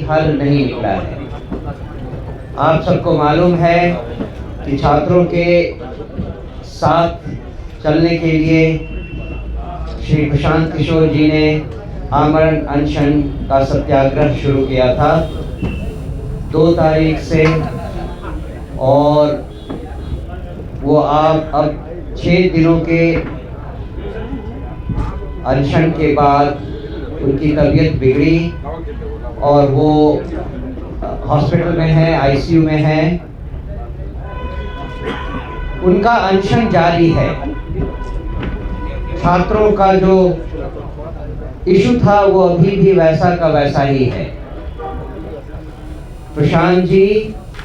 हल नहीं निकला है। आप सबको मालूम है कि छात्रों के साथ चलने के लिए श्री प्रशांत किशोर जी ने आमरण अनशन का सत्याग्रह शुरू किया था 2 तारीख से, और वो आप अब 6 दिनों के अनशन के बाद उनकी तबीयत बिगड़ी और वो हॉस्पिटल में है, आईसीयू में है। उनका अनशन जारी है। छात्रों का जो इशू था वो अभी भी वैसा का वैसा ही है। प्रशांत जी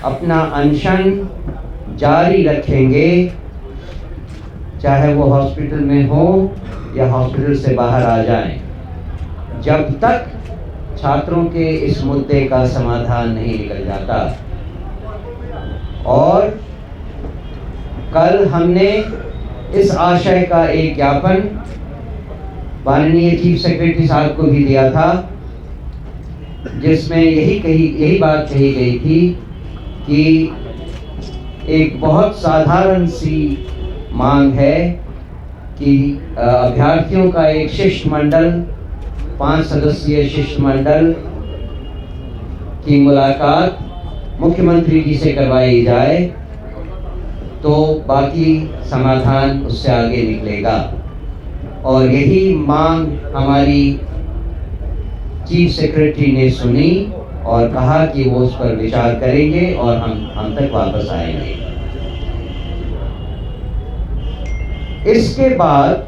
अपना अनशन जारी रखेंगे, चाहे वो हॉस्पिटल में हो या हॉस्पिटल से बाहर आ जाएं, जब तक छात्रों के इस मुद्दे का समाधान नहीं निकल जाता। और कल हमने इस आशय का एक ज्ञापन माननीय चीफ सेक्रेटरी साहब को भी दिया था, जिसमें यही बात कही गई थी कि एक बहुत साधारण सी मांग है कि अभ्यर्थियों का एक शिष्टमंडल 5 सदस्यीय शिष्टमंडल की मुलाकात मुख्यमंत्री जी से करवाई जाए, तो बाकी समाधान उससे आगे निकलेगा। और यही मांग हमारी चीफ सेक्रेटरी ने सुनी और कहा कि वो उस पर विचार करेंगे और हम तक वापस आएंगे। इसके बाद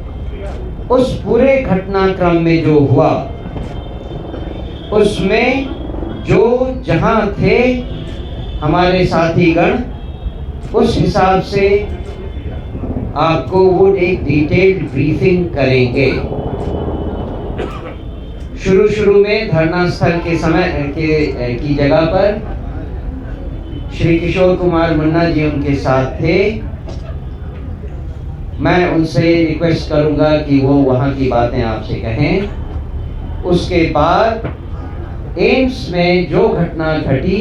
उस पूरे घटनाक्रम में जो हुआ, उसमें जो जहां थे हमारे साथीगण, उस हिसाब से आपको वो एक डिटेल्ड ब्रीफिंग करेंगे। शुरू में धरना स्थल के समय की जगह पर श्री किशोर कुमार मुन्ना जी उनके साथ थे। मैं उनसे रिक्वेस्ट करूंगा कि वो वहाँ की बातें आपसे कहें। उसके बाद एम्स में जो घटना घटी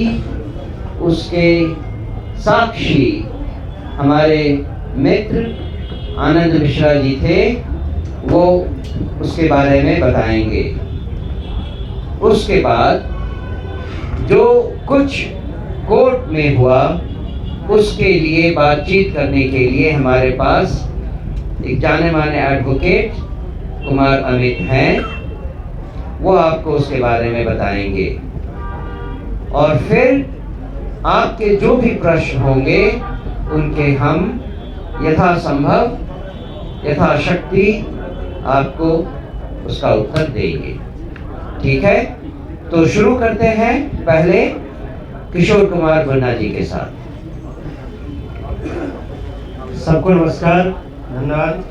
उसके साक्षी हमारे मित्र आनंद मिश्रा जी थे, वो उसके बारे में बताएंगे। उसके बाद जो कुछ कोर्ट में हुआ उसके लिए बातचीत करने के लिए हमारे पास एक जाने माने एडवोकेट कुमार अमित हैं, वो आपको उसके बारे में बताएंगे। और फिर आपके जो भी प्रश्न होंगे उनके हम यथासंभव यथाशक्ति आपको उसका उत्तर देंगे। ठीक है, तो शुरू करते हैं पहले किशोर कुमार मुन्ना जी के साथ। सबको नमस्कार, धन्यवाद।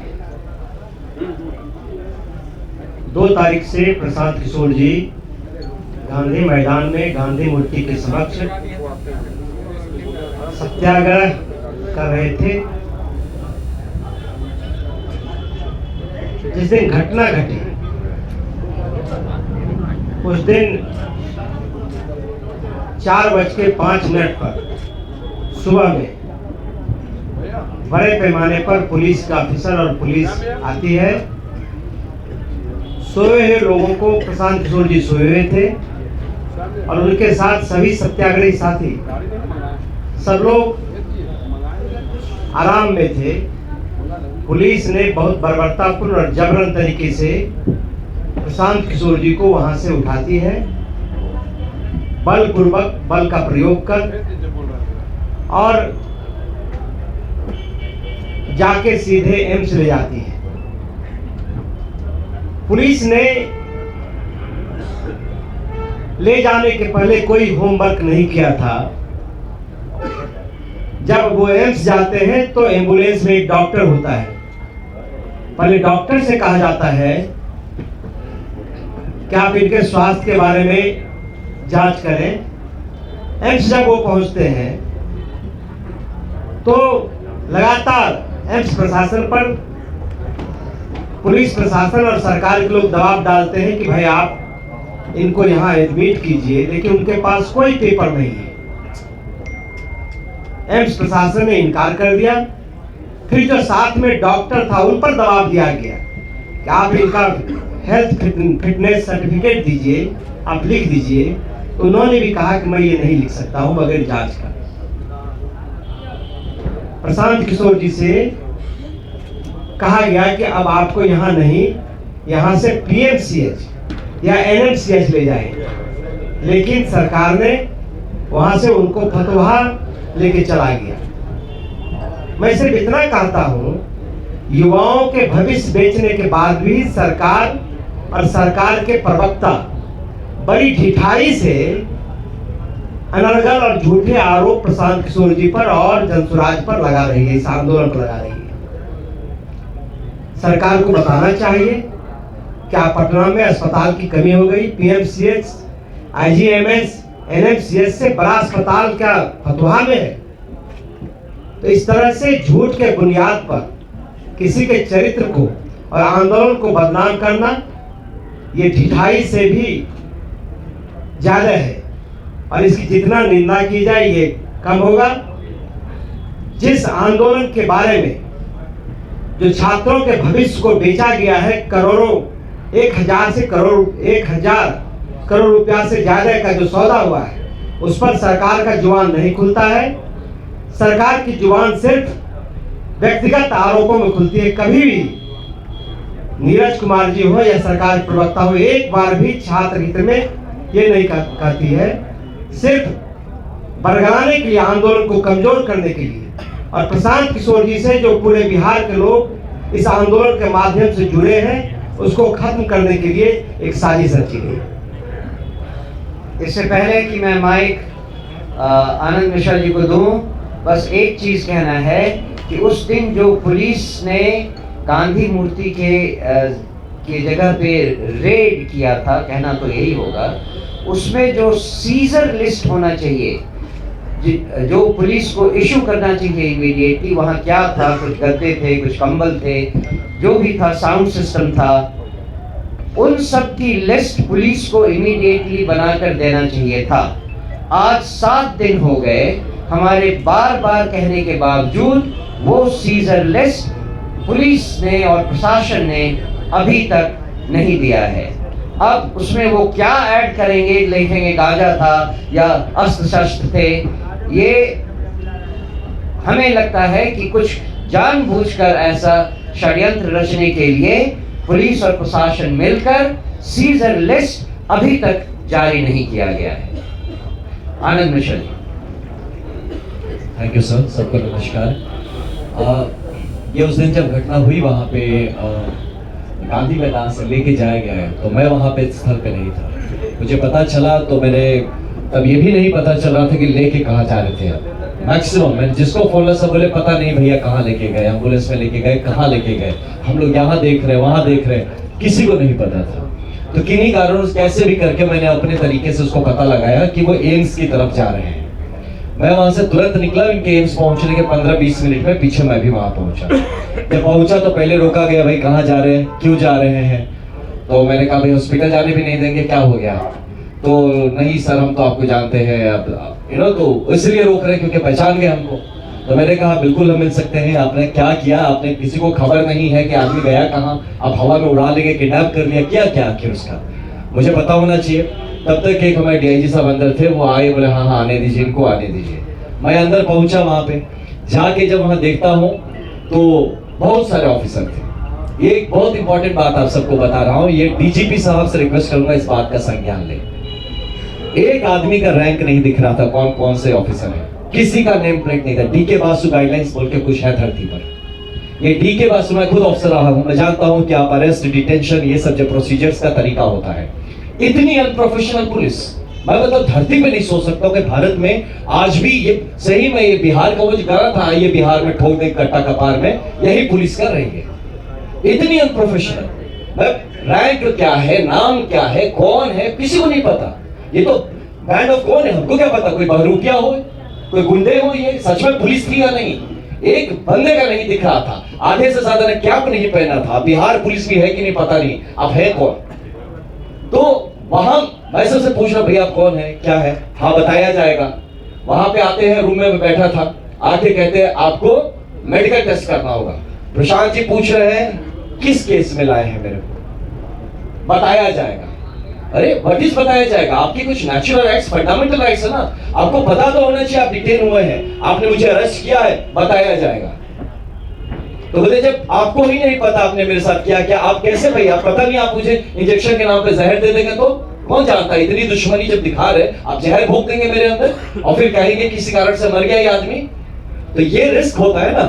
2 तारीख से प्रशांत किशोर जी गांधी मैदान में गांधी मूर्ति के समक्ष सत्याग्रह कर रहे थे। जिस दिन घटना घटी उस दिन 4:05 पर सुबह में बड़े पैमाने पर पुलिस का ऑफिसर और पुलिस आती है। सोए हुए लोगों को, प्रशांत किशोर जी सोए हुए थे और उनके साथ सभी सत्याग्रही साथी, सब लोग आराम में थे। पुलिस ने बहुत बर्बरतापूर्ण और जबरन तरीके से प्रशांत किशोर जी को वहां से उठाती है, बलपूर्वक बल का प्रयोग कर, और जाके सीधे एम्स ले जाती है। पुलिस ने ले जाने के पहले कोई होमवर्क नहीं किया था। जब वो एम्स जाते हैं तो एम्बुलेंस में एक डॉक्टर होता है। पहले डॉक्टर से कहा जाता है कि आप इनके स्वास्थ्य के बारे में जांच करें। एम्स जब वो पहुंचते हैं तो लगातार एम्स प्रशासन पर, पुलिस प्रशासन और सरकार के लोग दबाव डालते हैं कि भाई आप इनको यहाँ एडमिट कीजिए, लेकिन उनके पास कोई पेपर नहीं है। एम्स प्रशासन ने इनकार कर दिया। फिर जो साथ में डॉक्टर था उन पर दबाव दिया गया कि आप इनका हेल्थ फिटनेस सर्टिफिकेट दीजिए, आप लिख दीजिए। तो उन्होंने भी कहा कि मैं ये नहीं लिख सकता हूं बगैर जांच का। प्रशांत किशोर जी से कहा गया कि अब आपको यहाँ नहीं, यहाँ से पीएमसीएच या एनएमसीएच ले जाएंगे, लेकिन सरकार ने वहां से उनको फतवा लेके चला गया। मैं सिर्फ इतना कहता हूं, युवाओं के भविष्य बेचने के बाद भी सरकार और सरकार के प्रवक्ता बड़ी ढिठाई से अनर्गल और झूठे आरोप प्रशांत किशोर जी पर और जनसुराज पर लगा रही है, इस आंदोलन पर लगा रही है। सरकार को बताना चाहिए क्या पटना में अस्पताल की कमी हो गई? पीएमसीएच, आईजीएमएस, एनएमसीएच से बड़ा अस्पताल क्या फतवा में है? तो इस तरह से झूठ के बुनियाद पर किसी के चरित्र को और आंदोलन को बदनाम करना, ये ढिठाई से भी ज्यादा है, और इसकी जितना निंदा की जाए ये कम होगा। जिस आंदोलन के बारे में जो छात्रों के भविष्य को बेचा गया है, करोड़ों, 1000 करोड़ रुपया से ज्यादा का जो सौदा हुआ है, उस पर सरकार का जुबान नहीं खुलता है। सरकार की जुबान सिर्फ व्यक्तिगत आरोपों में खुलती है। कभी भी नीरज कुमार जी हो या सरकार प्रवक्ता हो, एक बार भी छात्र हित में ये नहीं कहती है। सिर्फ बरगलाने के लिए, आंदोलन को कमजोर करने के लिए, और प्रशांत किशोर जी से जो पूरे बिहार के लोग इस आंदोलन के माध्यम से जुड़े हैं, उसको खत्म करने के लिए एक साजिश रची गई। इससे पहले कि मैं माइक आनंद मिश्रा जी को दूं, बस एक चीज कहना है कि उस दिन जो पुलिस ने गांधी मूर्ति के जगह पे रेड किया था, कहना तो यही होगा, उसमें जो सीजर लिस्ट होना चाहिए, जो पुलिस को इशू करना चाहिए इमीडिएटली, वहाँ क्या था? कुछ गद्दे थे, कुछ कंबल थे, जो भी था, साउंड सिस्टम था, उन सब की लिस्ट पुलिस को इमीडिएटली बनाकर देना चाहिए था। आज 7 दिन हो गए, हमारे बार बार कहने के बावजूद वो सीजर लिस्ट पुलिस ने और प्रशासन ने अभी तक नहीं दिया है। अब उसमें वो क्या ऐड करेंगे, लिखेंगे गांजा था या अस्त्र शस्त्र थे, ये हमें लगता है कि कुछ जानबूझकर ऐसा षड्यंत्र रचने के लिए पुलिस और प्रशासन मिलकर सीजर लिस्ट अभी तक जारी नहीं किया गया है। आनंद Mishra ji. Thank you sir, सबको नमस्कार। ये उस दिन जब घटना हुई वहाँ पे गांधी मैदान से लेके जाया गया है, तो मैं वहाँ पे स्थल पे नहीं था। मुझे पता चला तो मैंने तब ये भी नहीं पता चल रहा था कि लेके कहाँ जा रहे थे। मैक्सिमम मैंने जिसको फोन सब बोले पता नहीं भैया कहाँ लेके गए, एम्बुलेंस में लेके गए, कहाँ लेके गए, हम लोग यहाँ देख रहे हैं, वहाँ देख रहे हैं, किसी को नहीं पता था। तो किन्हीं कारणों से कैसे भी करके मैंने अपने तरीके से उसको पता लगाया कि वो एम्स की तरफ जा रहे हैं। मैं वहां से तुरंत निकला, इनके एम्स पहुंचने के 15-20 मिनट में पीछे मैं भी वहां पहुंचा। जब पहुंचा तो पहले रोका गया, भाई कहाँ जा रहे हैं, क्यों जा रहे हैं? तो मैंने कहा भाई हॉस्पिटल जाने भी नहीं देंगे, क्या हो गया? तो नहीं सर हम तो आपको जानते हैं, अब तो इसलिए रोक रहे हैं क्योंकि पहचान गए हमको। तो मैंने कहा बिल्कुल हम मिल सकते हैं। आपने क्या किया? आपने किसी को खबर नहीं है कि आदमी गया कहाँ, आप हवा में उड़ा लेंगे, किडनैप कर लिया, क्या क्या आखिर उसका मुझे पता होना चाहिए। तब तक एक हमारे डीआईजी साहब अंदर थे, वो आए, बोले हाँ आने दीजिए, इनको आने दीजिए। मैं अंदर पहुंचा, वहां पे जाके जब वहां देखता हूं तो बहुत सारे ऑफिसर थे। ये एक बहुत इंपॉर्टेंट बात आप सबको बता रहा हूं, ये डीजीपी साहब से रिक्वेस्ट करूंगा इस बात का संज्ञान ले। एक आदमी का रैंक नहीं दिख रहा था, कौन कौन से ऑफिसर है, किसी का नेम प्लेट नहीं था। डीके बासु गाइडलाइंस बोल के कुछ है धरती पर। ये डीके बासु, मैं खुद ऑफिसर रहा हूं, मैं जानता हूं कि आप अरेस्ट, डिटेंशन, ये सब जो प्रोसीजर्स का तरीका होता है, इतनी अनप्रोफेशनल पुलिस मैं मतलब धरती पे नहीं सोच सकता हूं कि भारत में आज भी ये सही में ये बिहार का वो जो गाना था, ये बिहार में ठोक दे कट्टा कपार में, यही पुलिस कर रही है। इतनी अनप्रोफेशनल। रैंक क्या है, नाम क्या है, कौन है, किसी को नहीं पता। ये तो बैंड ऑफ कौन है, हमको क्या पता? कोई बहरूपिया हो, कोई गुंडे हो, ये सच में पुलिस थी या नहीं? एक बंदे का नहीं दिख रहा था, आधे से ज्यादा ने कैप नहीं पहना था। बिहार पुलिस भी है कि नहीं पता नहीं, अब है कौन? तो वहां मैं सबसे पूछ रहा भैया आप कौन है, क्या है? हाँ बताया जाएगा। वहां पे आते हैं, रूम में मैं बैठा था, आके कहते हैं आपको मेडिकल टेस्ट करना होगा। प्रशांत जी पूछ रहे हैं किस केस में लाए हैं मेरे को? बताया जाएगा। अरे व्हाट इज बताया जाएगा? आपकी कुछ नेचुरल राइट्स, फंडामेंटल राइट्स है ना, आपको पता तो होना चाहिए आप डिटेन हुए हैं, आपने मुझे अरेस्ट किया है, बताया जाएगा। तो बोले जब आपको ही नहीं पता आपने मेरे साथ क्या क्या, आप कैसे भैया, पता नहीं आप मुझे इंजेक्शन के नाम पे जहर दे देंगे तो कौन जानता है? इतनी दुश्मनी जब दिखा रहे, आप जहर भोग देंगे मेरे अंदर और फिर कहेंगे किसी कारण से मर गया ये आदमी, तो ये रिस्क होता है ना।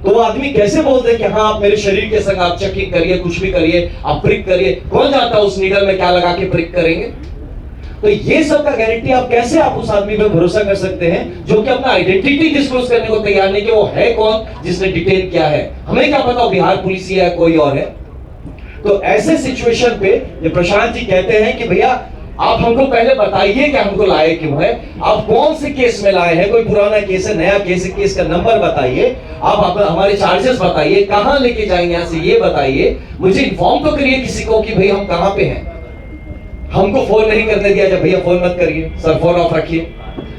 तो वो आदमी कैसे बोलते हैं कि हाँ आप मेरे शरीर के संग आप चेकिंग करिए, कुछ भी करिए, आप प्रिक करिए, कौन जानता है उस नीडल में क्या लगा के प्रिक करेंगे? तो ये सब का गारंटी आप कैसे आप उस आदमी पे भरोसा कर सकते हैं जो कि अपना आइडेंटिटी डिस्क्लोज करने को तैयार नहीं कि वो है कौन जिसने डिटेन किया है? हमें क्या पता बिहार पुलिस ही है कोई और है? तो ऐसे सिचुएशन पे ये प्रशांत जी कहते हैं कि भैया आप हमको पहले बताइए कि हमको लाए क्यों है, आप कौन से केस में लाए हैं, कोई पुराना केस है, नया केस है, केस का नंबर बताइए, आप हमारे चार्जेस बताइए, कहां लेके जाएंगे यहाँ से ये बताइए, मुझे इन्फॉर्म तो करिए किसी को कि भाई हम कहां पे हैं। हमको फोन नहीं करने दिया जब भैया फोन मत करिए सर, फोन ऑफ रखिए।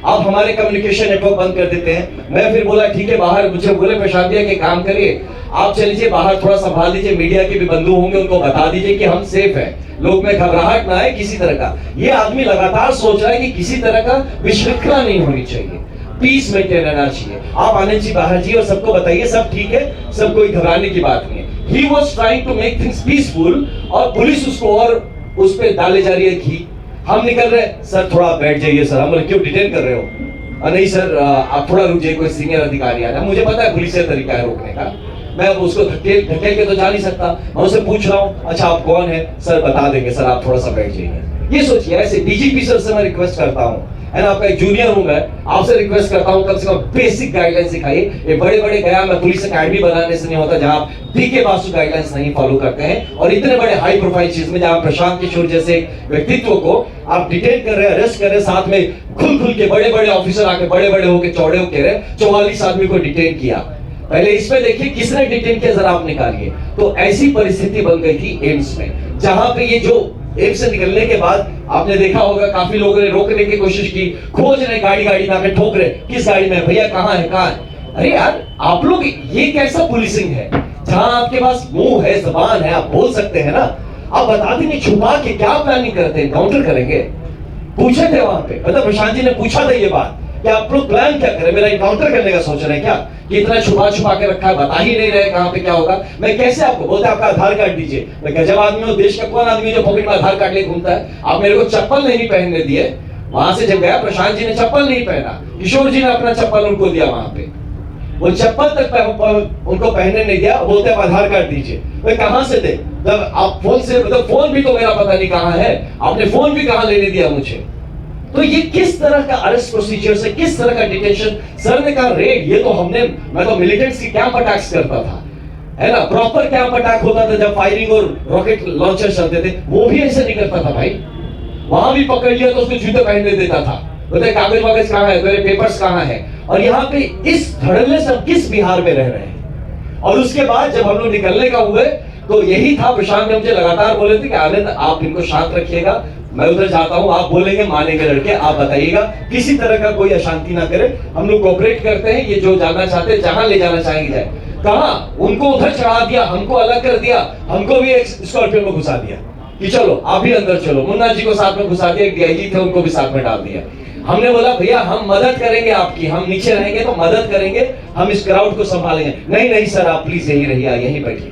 आप हमारे कम्युनिकेशन नेटवर्क बंद कर देते हैं। मैं फिर बोला ठीक है बाहर, मुझे बोले प्रशांत भैया के काम करिए, आप चलिए बाहर थोड़ा संभाल लीजिए, मीडिया के भी बंधु होंगे उनको बता दीजिए कि हम सेफ हैं, लोग में घबराहट ना आए किसी तरह का। ये आदमी लगातार सोच रहा है कि किसी तरह का विश्रृंखला नहीं होनी चाहिए, पीस मेंटेन रहना चाहिए। आप आनंद जी बाहर जी और सबको बताइए सब ठीक है, सब कोई घबराने की बात नहीं है। He was trying to make things peaceful और पुलिस उसको और उस पे डाले जा रही है घी। हम निकल रहे, सर थोड़ा बैठ जाइए सर, हम क्यों डिटेन कर रहे हो? नहीं सर आप थोड़ा रुक जाइए, कोई सीनियर अधिकारी आ रहा है। मुझे पता है पुलिस का तरीका है रोकने का, मैं अब उसको धकेल के तो जा नहीं सकता। मैं उससे पूछ रहा हूँ अच्छा आप कौन है? सर बता देंगे सर, आप थोड़ा सा बैठ जाइए। ये सोचिए, ऐसे डीजीपी सर से मैं रिक्वेस्ट करता हूँ, है ना, आपका एक जूनियर हूं मैं, आपसे रिक्वेस्ट करता हूं कम से कम बेसिक गाइडलाइंस सिखाइए। ये बड़े बड़े गया मैं पुलिस अकेडमी बनाने से नहीं होता जहां पीके बासु गाइडलाइंस नहीं फॉलो करते हैं, और इतने बड़े हाई प्रोफाइल चीज में जहां प्रशांत किशोर जैसे व्यक्तित्व को आप डिटेन कर रहे हैं, अरेस्ट कर रहे हैं, साथ में खुल के बड़े बड़े ऑफिसर आके बड़े बड़े होके चौड़े होके रहे, 44 आदमी को डिटेन किया। पहले इसमें देखिए किसने डिटेन किया, जरा आप निकालिए। तो ऐसी परिस्थिति बन गई थी एम्स में, जहां पे ये जो एम्स से निकलने के बाद आपने देखा होगा काफी लोगों ने रोकने की कोशिश की, खोज रहे, गाड़ी में आके ठोक रहे, किस गाड़ी में भैया, कहां है कहां है? अरे यार आप लोग, ये कैसा पुलिसिंग है जहां आपके पास मुंह है, जबान है, आप बोल सकते हैं ना, आप बता देंगे छुपा के क्या प्लानिंग करते हैं, काउंटर करेंगे? पूछे थे वहां पे, मतलब प्रशांत जी ने पूछा था ये बात कि आप लोग प्लान क्या करें, मेरा इनकाउंटर करने का सोच रहे हैं क्या, कि इतना छुपा के रखा है, बता ही नहीं रहे कहां पे क्या होगा। मैं कैसे आपको बोलते आपका आधार कार्ड दीजिए, मैं गजब आदमी हूं, देश का कौन आदमी जो पॉकेट में आधार कार्ड लेके घूमता है? आप मेरे को चप्पल नहीं पहनने दिए, वहां से जब गया प्रशांत जी ने चप्पल नहीं पहना, किशोर जी ने अपना चप्पल उनको दिया, वहां पे वो चप्पल तक उनको पहनने नहीं दिया, बोलते आप आधार कार्ड दीजिए। मैं कहां से दे, जब आप फोन से, मतलब फोन भी तो मेरा पता नहीं कहां है, आपने फोन भी कहां लेने दिया मुझे? तो ये किस तरह का अरेस्ट प्रोसीजर से, किस तरह का डिटेंशन? सर ने कहा रेड, ये तो हमने, मैं तो मिलिटेंट्स की कैंप अटैक्स करता था, है ना, प्रॉपर कैंप अटैक होता था जब फायरिंग और रॉकेट लॉन्चर चलते थे, वो भी ऐसे नहीं करता था भाई। वहां भी पकड़ लिया तो उसको जूते पहनने देता था, बोलते कागज वागज कहां है, मेरे पेपर्स कहां है? और यहाँ पे इस धड़ल्ले से किस बिहार में रह रहे हैं? और उसके बाद जब हम लोग निकलने का हुए तो यही था, प्रशांत ने मुझे लगातार बोले थे कि आनंद आप इनको शांत रखिएगा, मैं उधर जाता हूं, आप बोलेंगे मानेंगे लड़के, आप बताइएगा, किसी तरह का कोई अशांति ना करे, हम लोग कोऑपरेट करते हैं, ये जो जाना चाहते हैं जहां ले जाना चाहेंगे जाए। कहा उनको उधर चढ़ा दिया, हमको अलग कर दिया, हमको भी एक स्कॉर्पियो में घुसा दिया कि चलो आप भी अंदर चलो, मुन्ना जी को साथ में घुसा दिया, एक डीआईजी थे उनको भी साथ में डाल दिया। हमने बोला भैया हम मदद करेंगे आपकी, हम नीचे रहेंगे तो मदद करेंगे, हम इस क्राउड को संभालेंगे। नहीं नहीं सर आप प्लीज यहीं रहिए, यहीं बैठिए।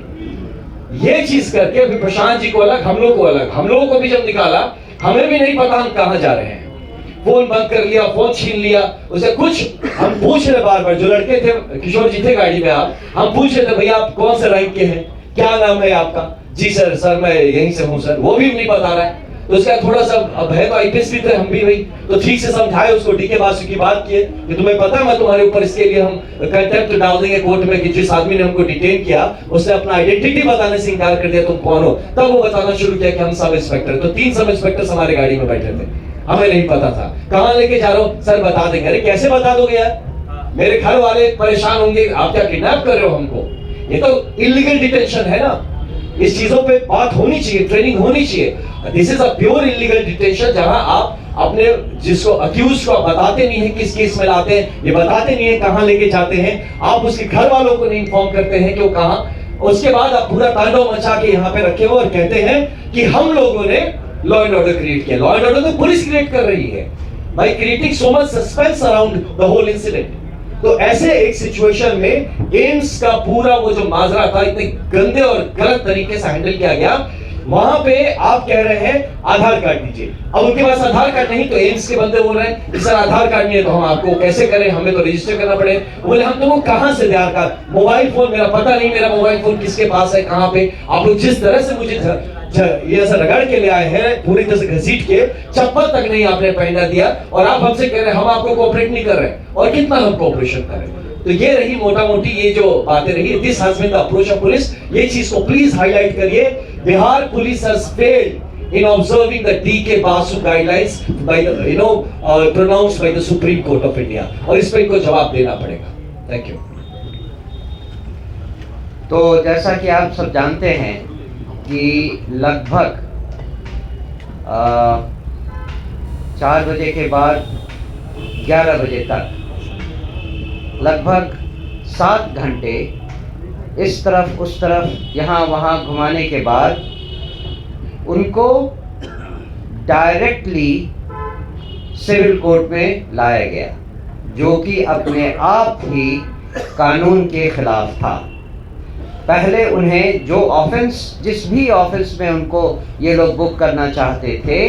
ये चीज करके फिर प्रशांत जी को अलग, हम लोग को अलग, हम लोगों को भी जब निकाला हमें भी नहीं पता हम कहां जा रहे हैं, फोन बंद कर लिया, फोन छीन लिया, उसे कुछ हम पूछ रहे बार बार, जो लड़के थे, किशोर जी थे गाड़ी में, आप हम पूछ रहे थे भैया आप कौन से रैंक के हैं, क्या नाम है आपका? जी सर मैं यहीं से हूं सर, वो भी नहीं बता रहा है। तो उसका थोड़ा सा अब है तो आईपीएस भी थे, हम भी भाई, तो ठीक से समझाए उसको, डीके बासु की बात किए कि तुम्हें पता है मैं तुम्हारे ऊपर इसके लिए हम कंटेम्प्ट डाल देंगे कोर्ट में कि जिस आदमी ने हमको डिटेन किया उसने अपना आइडेंटिटी बताने से इंकार कर दिया, तुम कौन हो? तब वो बताना शुरू किया कि हम सब इंस्पेक्टर। तो 3 सब इंस्पेक्टर हमारे गाड़ी में बैठे थे, हमें नहीं पता था कहां लेके जा रहे हो, सर बता देंगे। अरे कैसे बता दोगे यार, मेरे घर वाले परेशान होंगे, आप क्या किडनैप कर रहे हो हमको? ये तो इलीगल डिटेंशन है ना। इस चीजों पे बात होनी चाहिए, ट्रेनिंग होनी चाहिए। This is a pure illegal detention, जहां आप अपने जिसको अक्यूज को बताते नहीं है किस केस में लाते हैं, ये बताते नहीं है कहां लेके जाते हैं, आप उसके घर वालों को नहीं इन्फॉर्म करते हैं कि वो कहां, उसके बाद आप पूरा तांडव मचा के यहाँ पे रखे हो और कहते हैं कि हम लोगों ने लॉ एंड ऑर्डर क्रिएट किया। लॉ एंड ऑर्डर तो पुलिस क्रिएट कर रही है by creating so much suspense around the whole incident. तो ऐसे एक सिचुएशन में एम्स का पूरा वो जो माजरा था इतने गंदे और गलत तरीके से हैंडल किया गया। वहां पे आप कह रहे हैं आधार कार्ड दीजिए, अब उनके पास आधार कार्ड नहीं तो एम्स के बंदे बोल रहे हैं सर आधार कार्ड नहीं है तो हम आपको कैसे करें, हमें तो रजिस्टर करना पड़े। बोले हम तुमको कहां से आधार कार्ड, मोबाइल फोन मेरा पता नहीं, मेरा मोबाइल फोन किसके पास है, कहां पे। आप लोग जिस तरह से मुझे ये ऐसा रगड़ के ले आए हैं, पूरी तरह से घसीट के, चप्पल तक नहीं आपने पहना दिया और आप हमसे कह रहे हैं हम आपको कोऑपरेट नहीं कर रहे हैं, और कितना हम कोऑपरेशन कर रहे हैं। तो ये रही मोटा मोटी ये जो बातें रही, this has been the approach of police. ये चीज को प्लीज हाईलाइट करिए, Bihar police has failed in observing the D.K. Basu guidelines by the pronounced by the Supreme Court of India, और इस पे इनको जवाब देना पड़ेगा। Thank you. तो जैसा कि आप सब जानते हैं कि लगभग 4 बजे के बाद 11 बजे तक लगभग 7 घंटे इस तरफ उस तरफ यहाँ वहाँ घुमाने के बाद उनको डायरेक्टली सिविल कोर्ट में लाया गया, जो कि अपने आप ही कानून के खिलाफ था। पहले उन्हें जो ऑफेंस, जिस भी ऑफेंस में उनको ये लोग बुक करना चाहते थे,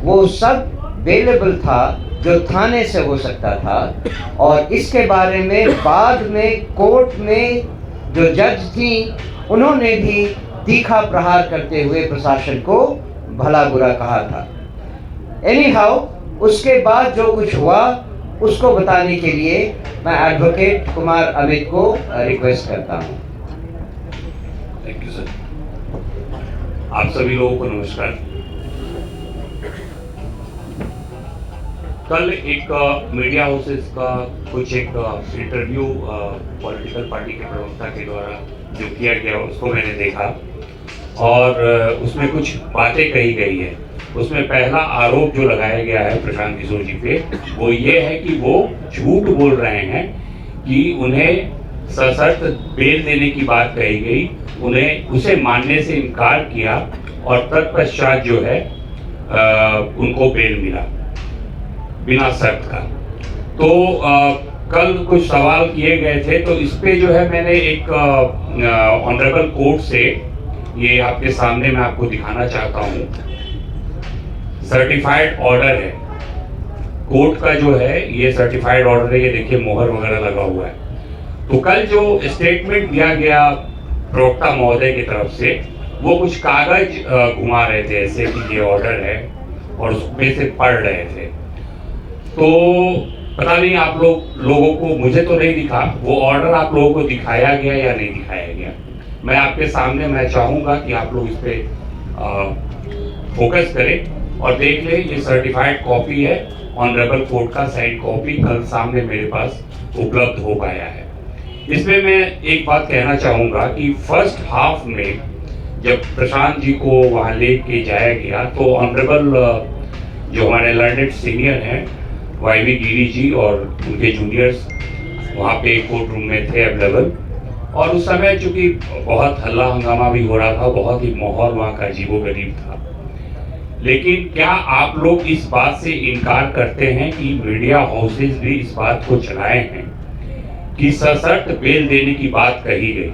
वो सब अवेलेबल था जो थाने से हो सकता था। और इसके बारे में बाद में कोर्ट में जो जज थी उन्होंने भी तीखा प्रहार करते हुए प्रशासन को भला बुरा कहा था। एनीहाउ, उसके बाद जो कुछ हुआ उसको बताने के लिए मैं एडवोकेट कुमार अमित को रिक्वेस्ट करता हूं। Thank you sir. आप सभी लोगों को नमस्कार। कल एक मीडिया हाउसेस का कुछ एक इंटरव्यू पॉलिटिकल पार्टी के प्रवक्ता के द्वारा जो किया गया उसको मैंने देखा और उसमें कुछ बातें कही गई है। उसमें पहला आरोप जो लगाया गया है प्रशांत किशोर जी पे वो ये है कि वो झूठ बोल रहे हैं कि उन्हें सशर्त बेल देने की बात कही गई, उन्हें उसे मानने से इनकार किया और तत्पश्चात जो है उनको बेल मिला बिना शर्त का। तो कल कुछ सवाल किए गए थे, तो इस पे जो है मैंने एक ऑनरेबल कोर्ट से ये आपके सामने मैं आपको दिखाना चाहता हूँ। सर्टिफाइड ऑर्डर है कोर्ट का, जो है ये सर्टिफाइड ऑर्डर है, ये देखिए मोहर वगैरह लगा हुआ है। तो कल जो स्टेटमेंट दिया गया प्रवक्ता महोदय की तरफ से, वो कुछ कागज घुमा रहे थे ऐसे कि ये ऑर्डर है और उसमें से पढ़ रहे थे। तो पता नहीं आप लोगों को, मुझे तो नहीं दिखा वो ऑर्डर, आप लोगों को दिखाया गया या नहीं दिखाया गया। मैं आपके सामने मैं चाहूँगा कि आप लोग इस पे फोकस करें और देख लें। ये सर्टिफाइड कॉपी है, ऑनरेबल कोर्ट का साइड कॉपी कल सामने मेरे पास उपलब्ध हो पाया है। इसमें मैं एक बात कहना चाहूँगा कि फर्स्ट हाफ में जब प्रशांत जी को वहाँ ले के जाया गया तो ऑनरेबल जो हमारे लर्नेड सीनियर हैं वाईवी गिरी जी और उनके जूनियर्स वहाँ पे कोर्ट रूम में थे अवेलेबल, और उस समय चूंकि बहुत हल्ला हंगामा भी हो रहा था, बहुत ही माहौल वहाँ का अजीबोगरीब था। लेकिन क्या आप लोग इस बात से इनकार करते हैं कि मीडिया हाउसेज भी इस बात को चलाए हैं कि सशर्त बेल देने की बात कही गई,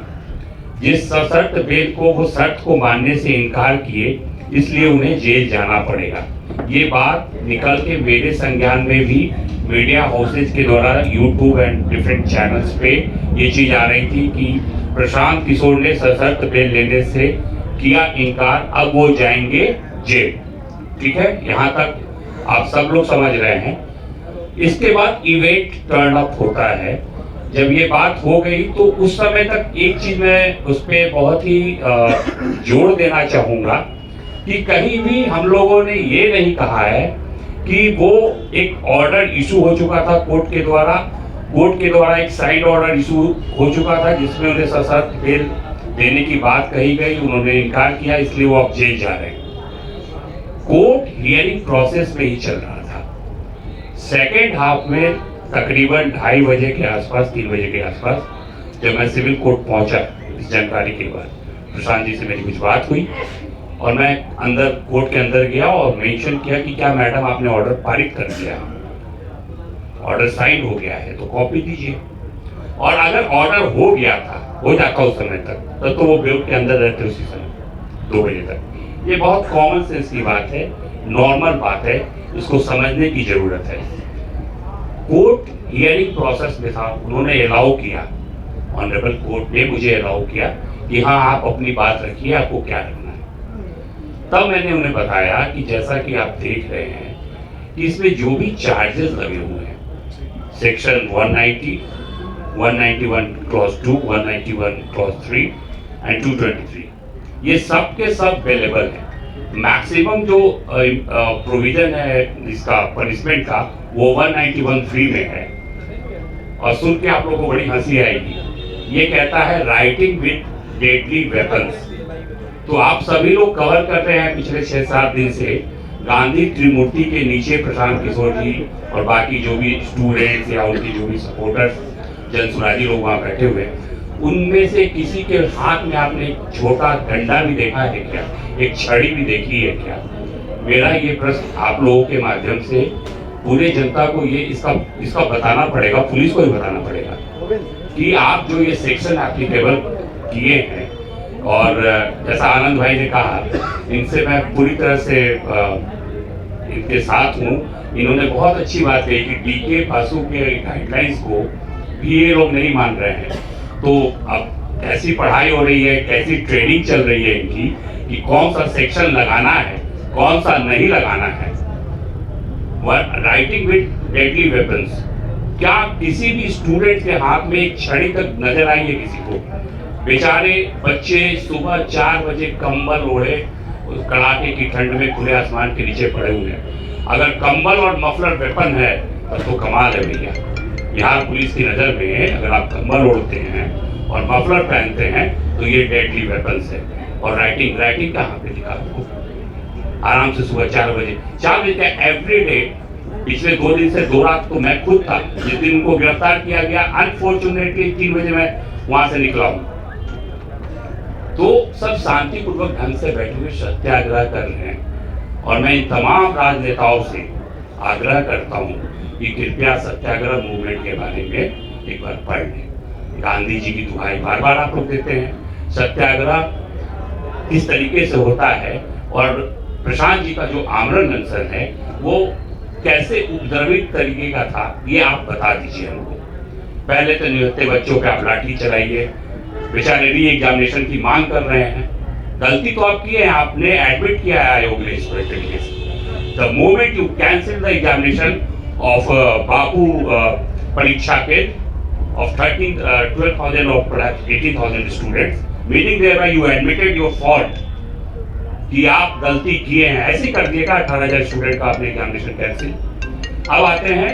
जिस सशर्त बेल को वो शर्त को मानने से इनकार किए इसलिए उन्हें जेल जाना पड़ेगा। ये बात निकल के मेरे संज्ञान में भी मीडिया हाउसेज के द्वारा यूट्यूब एंड डिफरेंट चैनल्स पे ये चीज आ रही थी कि प्रशांत किशोर ने सशर्त बेल लेने से किया इनकार, अब वो जाएंगे जेल। ठीक है, यहाँ तक आप सब लोग समझ रहे हैं। इसके बाद इवेंट टर्न अप होता है। जब ये बात हो गई तो उस समय तक एक चीज मैं उस पर बहुत ही जोर देना चाहूँगा कि कहीं भी हम लोगों ने ये नहीं कहा है कि वो एक ऑर्डर इशू हो चुका था कोर्ट के द्वारा एक साइड ऑर्डर इशू हो चुका था जिसमें उन्हें सशर्त बेल देने की बात कही गई, उन्होंने इनकार किया, इसलिए वो अब जेल जा रहे हैं। कोर्ट हियरिंग प्रोसेस में ही चल रहा था। सेकेंड हाफ में तकरीबन 2:30 बजे के आसपास, 3 बजे के आसपास जब मैं सिविल कोर्ट पहुंचा, इस जानकारी के बाद प्रशांत जी से मेरी कुछ बात हुई और मैं अंदर कोर्ट के अंदर गया और मेंशन किया कि क्या मैडम आपने ऑर्डर पारित कर दिया, ऑर्डर साइन हो गया है तो कॉपी दीजिए। और अगर ऑर्डर हो गया था, हो जाता उस समय तक, तो वो बेल के अंदर रहते उसी समय 2 बजे तक। ये बहुत कॉमन सेंस की बात है, नॉर्मल बात है, इसको समझने की जरूरत है। कोर्ट हियरिंग प्रोसेस में था, उन्होंने अलाउ किया, ऑनरेबल कोर्ट ने मुझे अलाउ किया कि हाँ आप अपनी बात रखिए, आपको क्या रखना है। तब मैंने उन्हें बताया कि जैसा कि आप देख रहे हैं कि इसमें जो भी चार्जेस लगे हुए हैं, सेक्शन 190, 191 क्लॉज 2, 191 क्लॉज 3 एंड 223, ये सब के सब अवेलेबल है। मैक्सिमम जो प्रोविजन है इसका पनिशमेंट का, वो 191(3) में है। और सुन के आप लोगों को बड़ी हंसी आएगी, ये कहता है राइटिंग विद डेडली वेपन्स। तो आप सभी लोग कवर कर रहे हैं पिछले 6-7 दिन से गांधी त्रिमूर्ति के नीचे प्रशांत किशोर जी और बाकी जो भी स्टूडेंट्स या उनके जो भी सपोर्टर्स जनसुराजी लोग वहाँ बैठे हुए हैं, उनमें से किसी के हाथ में आपने एक छोटा डंडा भी देखा है क्या, एक छड़ी भी देखी है क्या? मेरा ये प्रश्न आप लोगों के माध्यम से पूरे जनता को ये इसका बताना पड़ेगा, पुलिस को भी बताना पड़ेगा कि आप जो ये सेक्शन एप्लीकेबल किए हैं, और जैसा आनंद भाई ने कहा, इनसे मैं पूरी तरह से इनके साथ हूँ। इन्होंने बहुत अच्छी बात कही कि डीके बासु के गाइडलाइंस को भी ये लोग नहीं मान रहे हैं। तो अब कैसी पढ़ाई हो रही है, कैसी ट्रेनिंग चल रही है इनकी कि कौन सा सेक्शन लगाना है, कौन सा नहीं लगाना है। राइटिंग विद डेडली वेपन्स, क्या किसी भी स्टूडेंट के हाथ में एक छड़ी तक नजर आई है किसी को? बेचारे बच्चे सुबह 4 बजे कंबल ओढ़े कड़ाके की ठंड में खुले आसमान के नीचे पड़े हुए हैं। अगर कंबल और मफलर वेपन है तो कमाल है भैया। बिहार पुलिस की नज़र में अगर आप कंबल ओढ़ते हैं और मफलर पहनते हैं तो ये डेडली वेपन्स है। और राइटिंग कहाँ पे दिखा आपको? आराम से सुबह 4 बजे का एवरी डे। पिछले 2 दिन से 2 रात तो मैं खुद था जिस दिन उनको गिरफ्तार किया गया। अनफॉर्चुनेटली 3 बजे मैं वहां से निकला हूँ। तो सब शांतिपूर्वक ढंग से बैठे हुए सत्याग्रह कर रहे हैं। और मैं इन तमाम राजनेताओं से आग्रह करता हूँ कि कृपया सत्याग्रह मूवमेंट के बारे में एक बार पढ़ लें। गांधी जी की दुहाई बार बार आप लोग देते हैं। सत्याग्रह किस तरीके से होता है और प्रशांत जी का जो आमरण अनशन है वो कैसे उपद्रवित तरीके का था, ये आप बता दीजिए हमको। पहले तो निहत्थे बच्चों पे आप लाठी चलाइए, बेचारे री एग्जामिनेशन की मांग कर रहे हैं। गलती तो आप किए हैं, आपने एडमिट किया है आयोग ने इस तरीके से। The moment you cancel the examination of बापू परीक्षा के of 12,000 or perhaps 18,000 students, meaning thereby you admitted your fault कि आप गलती किए हैं। ऐसे कर दिएगा 18,000 स्टूडेंट का आपने एग्जामिनेशन कैंसिल। अब आते हैं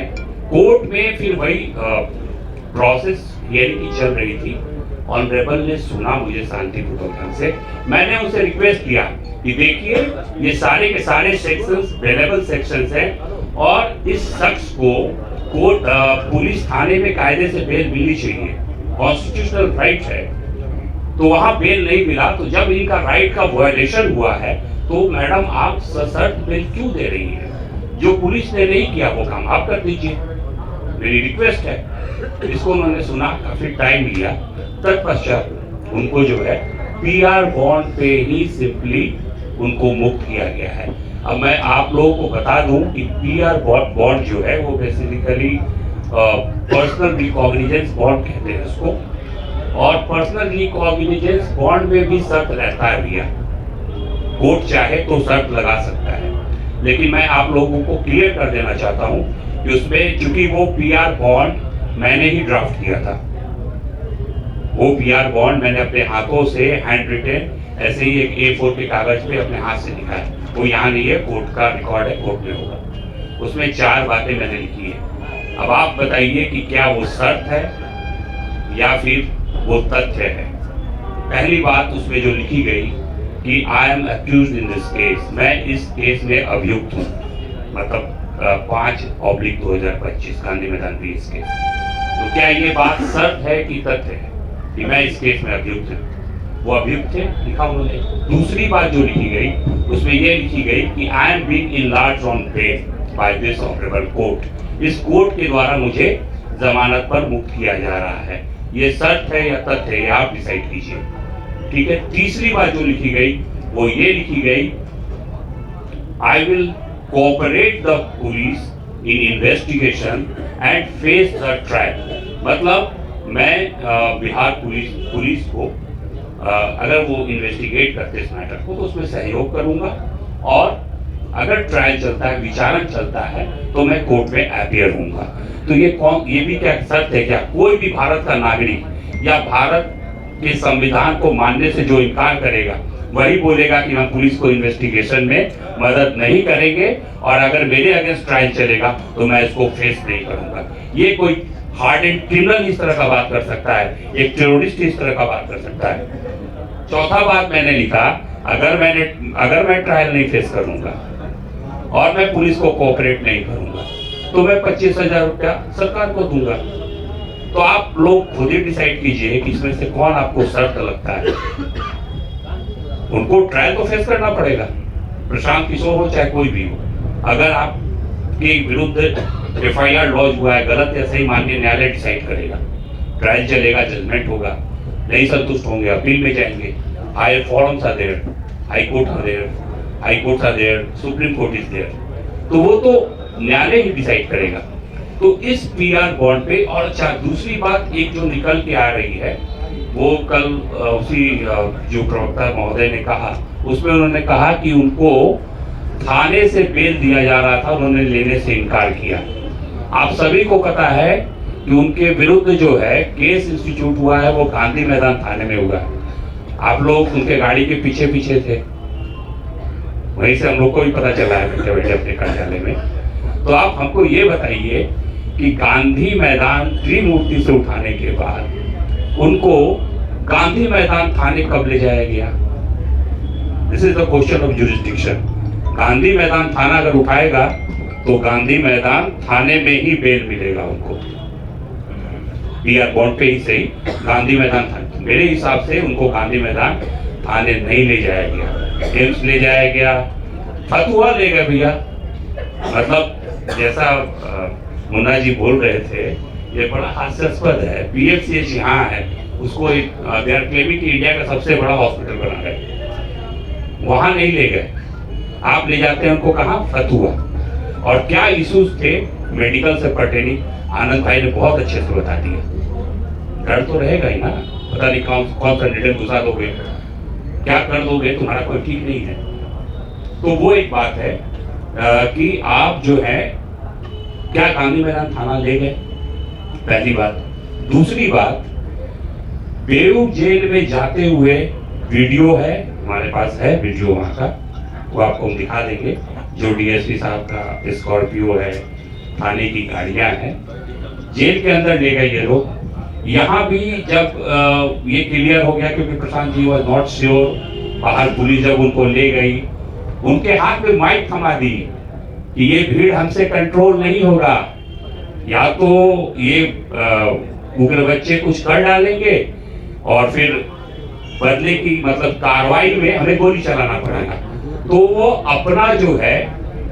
कोर्ट में, फिर वही प्रोसेस हियरिंग की चल रही थी। ऑनरेबल ने सुना मुझे शांतिपूर्वक ढंग से। मैंने उसे रिक्वेस्ट किया कि देखिए ये सारे के सारे सेक्शंस अवेलेबल सेक्शंस हैं और इस शख्स को कोर्ट पुलिस थाने में कायदे से बेल मिलनी चाहिए, कॉन्स्टिट्यूशनल राइट है। तो वहां बेल नहीं मिला, तो जब इनका राइट का वायलेशन हुआ है तो मैडम आप सशर्त बेल क्यों दे रही हैं? जो पुलिस ने नहीं किया वो काम आप कर दीजिए, मेरी रिक्वेस्ट है। इसको उन्होंने सुना, काफी टाइम लिया। तत्पश्चात उनको जो है PR बॉन्ड पे ही सिंपली उनको मुक्त किया गया है। अब मैं आप लोगों को बता दूं कि PR बॉन्ड जो है वो बेसिकली पर्सनल रिकॉग्निजेंस बॉन्ड कहते हैं उसको। और पर्सनल रिकॉग्निजेंस बॉन्ड में भी शर्त रहता है भैया, कोर्ट चाहे तो शर्त लगा सकता है। लेकिन मैं आप लोगों को क्लियर कर देना चाहता हूं कि उसमें चूंकि वो PR बॉन्ड मैंने ही ड्राफ्ट किया था, वो PR बॉन्ड मैंने अपने हाथों से हैंड रिटेन ऐसे ही एक A4 के कागज पे अपने हाथ से लिखा है। वो यहाँ नहीं है, कोर्ट का रिकॉर्ड है, कोर्ट में होगा। उसमें 4 बातें मैंने लिखी है। अब आप बताइए कि क्या वो शर्त है या फिर वो तथ्य है। पहली बात उसमें जो लिखी गई कि I M accused in this case, मैं इस केस में अभियुक्त हूँ, मतलब 5/2025 गांधी मैदान केस केस। तो क्या ये बात शर्त है कि तथ्य है कि मैं इस केस में अभियुक्त हूँ? वो अभियुक्त थे, लिखा उन्होंने। दूसरी बात जो लिखी गई उसमें ये लिखी गई कि I am being enlarged on bail by this honourable court, इस कोर्ट के द्वारा मुझे जमानत पर मुक्त किया जा रहा है। ये शर्त है या तथ्य है, आप डिसाइड कीजिए। ठीक है। तीसरी बात जो लिखी गई वो ये लिखी गई, I will cooperate the police in investigation and face the trial. मतलब मैं बिहार पुलिस को अगर वो इन्वेस्टिगेट करते इस मैटर को तो उसमें सहयोग करूंगा, और अगर ट्रायल चलता है, विचारण चलता है, तो मैं कोर्ट में अपीयर होऊंगा। तो ये भी क्या शर्त है क्या? कोई भी भारत का नागरिक या भारत के संविधान को मानने से जो इनकार करेगा वही बोलेगा कि हम पुलिस को इन्वेस्टिगेशन में मदद नहीं करेंगे, और अगर मेरे अगेंस्ट ट्रायल चलेगा तो मैं इसको फेस नहीं करूंगा। ये कोई हार्ड एंड क्रिमिनल इस तरह का बात कर सकता है, एक टेररिस्ट इस तरह का बात कर सकता है। चौथा बात मैंने लिखा, अगर मैं ट्रायल नहीं फेस करूंगा और मैं पुलिस को कोऑपरेट नहीं करूंगा तो मैं 25,000 रुपया सरकार को दूंगा। तो आप लोग खुद ही डिसाइड कीजिए कि इसमें से कौन आपको शर्त लगता है। उनको ट्रायल तो फेस करना पड़ेगा, प्रशांत किशोर हो चाहे कोई भी हो। अगर आपके विरुद्ध FIR लॉन्च हुआ है, गलत या सही माननीय न्यायालय डिसाइड करेगा, ट्रायल चलेगा, जजमेंट होगा, नहीं संतुष्ट होंगे, अपील में जाएंगे, higher forums are there, high court are there, Supreme Court is there, तो वो तो न्यायालय ही डिसाइड करेगा। तो इस PR बॉन्ड पे, और अच्छा दूसरी बात एक जो निकल के आ रही है वो कल उसी जो प्रवक्ता महोदय ने कहा, उसमें उन्होंने कहा कि उनको थाने से बेल दिया जा रहा था, उन्होंने लेने से इनकार किया। आप सभी को पता है कि उनके विरुद्ध जो है केस इंस्टीट्यूट हुआ है वो गांधी मैदान थाने में हुआ है। आप लोग उनके गाड़ी के पीछे पीछे थे, वहीं से हम लोग को भी पता चला है बैठे बैठे अपने कार्यालय में। तो आप हमको ये बताइए कि गांधी मैदान त्रिमूर्ति से उठाने के बाद उनको गांधी मैदान थाने कब ले जाया गया? This is the question of jurisdiction. Gandhi मैदान थाना अगर उठाएगा तो गांधी मैदान थाने में ही बेल मिलेगा उनको, PR बॉन्ड पे ही सही, गांधी मैदान थाने। मेरे हिसाब से उनको गांधी मैदान थाने नहीं ले जाया गया, एम्स ले जाया गया, फतुहा ले गए भैया। मतलब जैसा मुन्ना जी बोल रहे थे, ये बड़ा हास्यास्पद है। PFCH यहाँ है, उसको दे आर क्लेमिंग कि इंडिया का सबसे बड़ा हॉस्पिटल बना रहे, वहां नहीं ले गए। आप ले जाते हैं उनको कहाँ? फतुहा। और क्या इश्यूज थे मेडिकल से पर्टेनिंग, आनंद भाई ने बहुत अच्छे से बता दिया। डर तो रहेगा ही ना, पता नहीं कौन सा निडर घुसा दोगे, क्या कर दोगे, तुम्हारा कोई ठीक नहीं है। तो वो एक बात है कि आप जो है क्या गांधी मैदान थाना ले गए, पहली बात। दूसरी बात, बेऊर जेल में जाते हुए वीडियो है, हमारे पास है वीडियो वहां का, वो आपको हम दिखा देंगे। जो DSP साहब का स्कॉर्पियो है, थाने की गाड़ियां हैं, जेल के अंदर ले गए ये लोग। यहाँ भी जब ये क्लियर हो गया, क्योंकि Prashant ji was not sure, बाहर पुलिस जब उनको ले गई, उनके हाथ में माइक थमा दी कि ये भीड़ हमसे कंट्रोल नहीं होगा, या तो ये उग्र बच्चे कुछ कर डालेंगे और फिर बदले की मतलब कार्रवाई में हमें गोली चलाना पड़ेगा। तो वो अपना जो है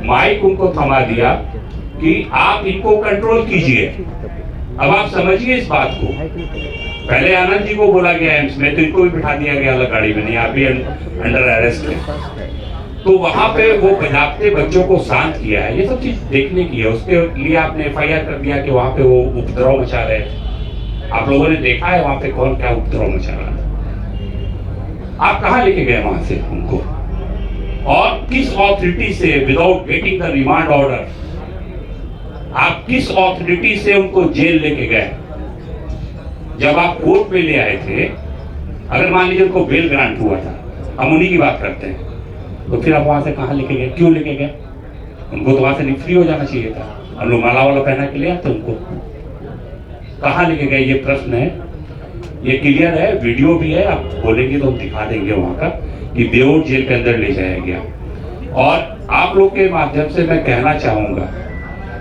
माइक उनको थमा दिया कि आप इनको कंट्रोल कीजिए। अब आप समझिए इस बात को। पहले आनंद जी को बोला गया एम्स में, तो इनको भी बिठा दिया गया अलग गाड़ी में, नहीं आप भी अंडर अरेस्ट है। तो वहां पे वो बजाते बच्चों को शांत किया है, ये सब चीज देखने की है। उसके लिए आपने FIR कर दिया कि वहां पे वो उपद्रव मचा रहे थे। आप लोगों ने देखा है वहां पे कौन क्या उपद्रव मचा रहा है। आप कहाँ लेके गए वहां से उनको, और किस ऑथोरिटी से, without getting the remand order, आप किस ऑथोरिटी से उनको जेल लेके गए? जब आप कोर्ट में ले आए थे, अगर मान लीजिए उनको बेल ग्रांट हुआ था, हम उन्हीं की बात करते हैं, तो फिर आप वहां से कहाँ लेके गए, क्यों लेके गए? उनको तो वहां से फ्री हो जाना चाहिए था। हम लोग माला वाला पहना के ले आते उनको, कहाँ लेके गए, ये प्रश्न है। ये क्लियर है, वीडियो भी है, आप बोलेंगे तो हम दिखा देंगे वहाँ का कि बेऊर जेल के अंदर ले जाया गया। और आप लोग के माध्यम से मैं कहना चाहूँगा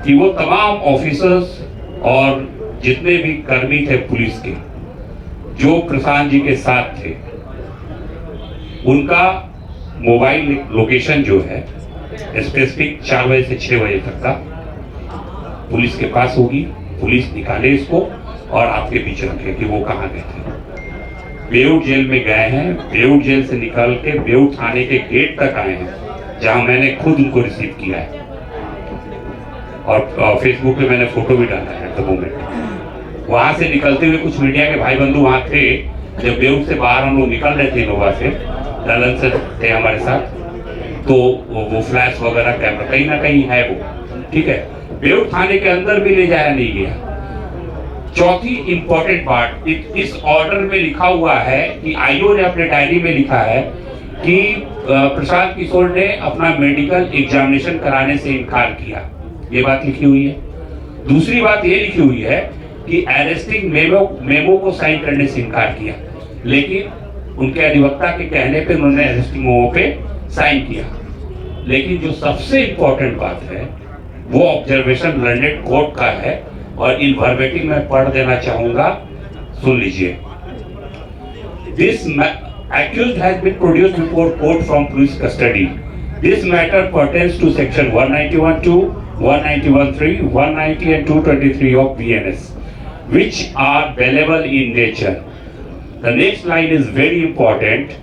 कि वो तमाम ऑफिसर्स और जितने भी कर्मी थे पुलिस के जो प्रशांत जी के साथ थे, उनका मोबाइल लोकेशन जो है स्पेसिफिक 4 बजे से 6 बजे तक का पुलिस के पास होगी। पुलिस निकाले इसको और आपके बीच रखे कि वो कहाँ गए थे। बेऊर जेल में गए हैं, बेऊर जेल से निकल के बेऊर थाने के गेट तक आए हैं, जहां मैंने खुद उनको रिसीव किया है और फेसबुक पे मैंने फोटो भी डाला है द मोमेंट। वहां से निकलते हुए कुछ मीडिया के भाई बंधु वहां थे। जब बेऊर से बाहर हम लोग निकल रहे थे इनोवा से, ललन से थे हमारे साथ, तो वो फ्लैश वगैरह कैमरा कहीं ना कहीं है वो, ठीक है। बेऊर थाने के अंदर भी ले जाया नहीं गया। चौथी इंपॉर्टेंट बात, इस ऑर्डर में लिखा हुआ है कि आईओ ने अपने डायरी में लिखा है कि प्रशांत किशोर ने अपना मेडिकल एग्जामिनेशन कराने से इनकार किया, ये बात लिखी हुई है। दूसरी बात ये लिखी हुई है कि अरेस्टिंग मेमो को साइन करने से इनकार किया, लेकिन उनके अधिवक्ता के कहने पे उन्होंने अरेस्टिंग मेमो पे साइन किया। लेकिन जो सबसे इंपॉर्टेंट बात है वो ऑब्जर्वेशन लर्नेड कोर्ट का है और इन वर्बेटिम में पढ़ देना चाहूंगा, सुन लीजिए। This accused has been produced before court from police custody. This matter pertains to section 191(2), 191(3), 190 and 223 of BNS, which are bailable in nature. The next line is very important.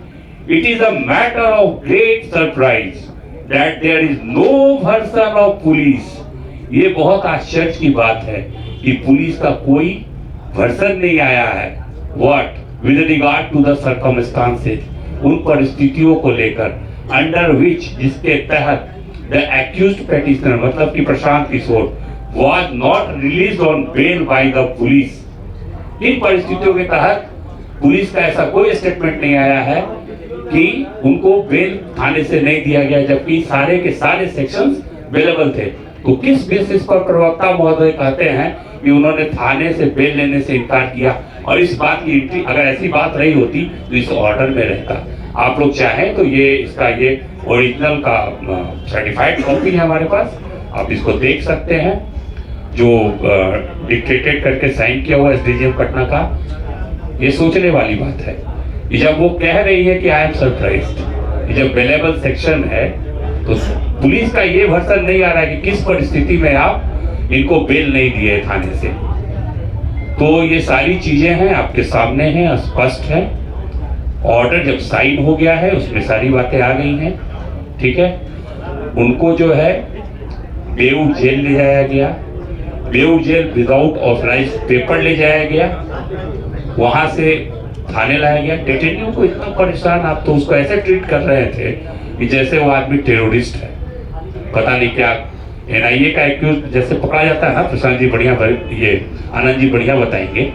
It is a matter of great surprise that there is no version of police. ये बहुत आश्चर्य की बात है कि police का कोई version नहीं आया है। What? With regard to the circumstances, उन परिस्थितियों को लेकर, under which, जिसके तहत the accused petitioner मतलब कि Prashant Kishor was not released on bail by the police. इन परिस्थितियों के तहत पुलिस का ऐसा कोई स्टेटमेंट नहीं आया है कि उनको बेल थाने से नहीं दिया गया, जबकि सारे के सारे सेक्शंस अवेलेबल थे। तो किस बेसिस पर प्रवक्ता महोदय कहते हैं कि उन्होंने थाने से बेल लेने से इनकार किया? और इस बात की एंट्री अगर ऐसी बात रही होती तो इस ऑर्डर में रहता। आप लोग चाहें तो ये इसका ये ओरिजिनल का सर्टिफाइड कॉपी है हमारे पास, आप इसको देख सकते हैं, जो डिक्टेटेड करके साइन किया हुआ एसडीजीएम पटना का। ये सोचने वाली बात है कि जब वो कह रही है कि आई एम सरप्राइज्ड, जब बेलेबल सेक्शन है तो पुलिस का ये वर्जन नहीं आ रहा है कि किस परिस्थिति में आप इनको बेल नहीं दिए थाने से। तो ये सारी चीजें हैं आपके सामने हैं, स्पष्ट है। ऑर्डर जब साइन हो गया है उसमें सारी बातें आ गई हैं, ठीक है। उनको जो है बेऊर जेल ले जाया गया, Beur jail without authorise paper ले जाया गया, वहां से थाने लाया गया। डिटेनियों को इतना परेशान, आप तो उसको ऐसे ट्रीट कर रहे थे कि जैसे वो आदमी टेररिस्ट है, पता नहीं क्या। एनआईए का एक्यूज जैसे पकड़ा जाता है ना, प्रशांत जी बढ़िया, ये आनंद जी बढ़िया बताएंगे,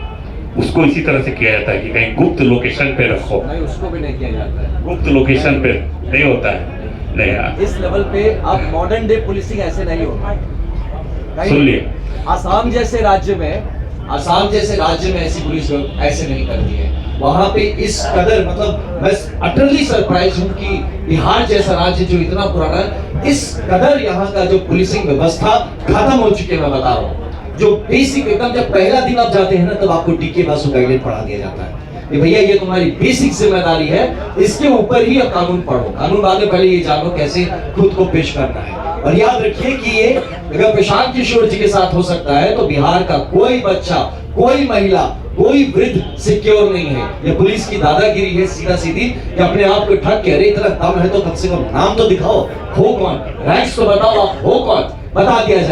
उसको इसी तरह से किया जाता है कि कहीं गुप्त लोकेशन पे रखो। नहीं, उसको भी नहीं किया जाता है, गुप्त लोकेशन पे नहीं होता है। नहीं, इस लेवल पे अब मॉडर्न डे पुलिसिंग ऐसे नहीं होता। सुन लिए, आसाम जैसे राज्य में ऐसी पुलिस ऐसे नहीं करती है। वहाँ पे इस कदर, मतलब मैं अटरली सरप्राइज हूँ कि बिहार जैसा राज्य जो इतना पुराना है, इस कदर यहाँ का जो पुलिसिंग व्यवस्था खत्म हो चुकी है। मैं बता रहा हूँ, जो बेसिक एकदम, जब पहला दिन आप जाते हैं ना तब आपको डीके बासु गाइडेंस पढ़ा दिया जाता है कि भैया ये तुम्हारी बेसिक जिम्मेदारी है, इसके ऊपर ही अब कानून पढ़ो। कानून बाद में, पहले ये जानो कैसे खुद को पेश करना है। और याद रखिए कि ये अगर प्रशांत किशोर जी के साथ हो सकता है तो बिहार का कोई बच्चा, कोई महिला, कोई वृद्ध सिक्योर नहीं है। ये पुलिस की दादागिरी है सीधा सीधी, कि अपने आप को ठग के, अरे इतना दम है तो कम से कम नाम तो दिखाओ, हो कौन, रैंक्स तो बताओ आप हो कौन, बता दिया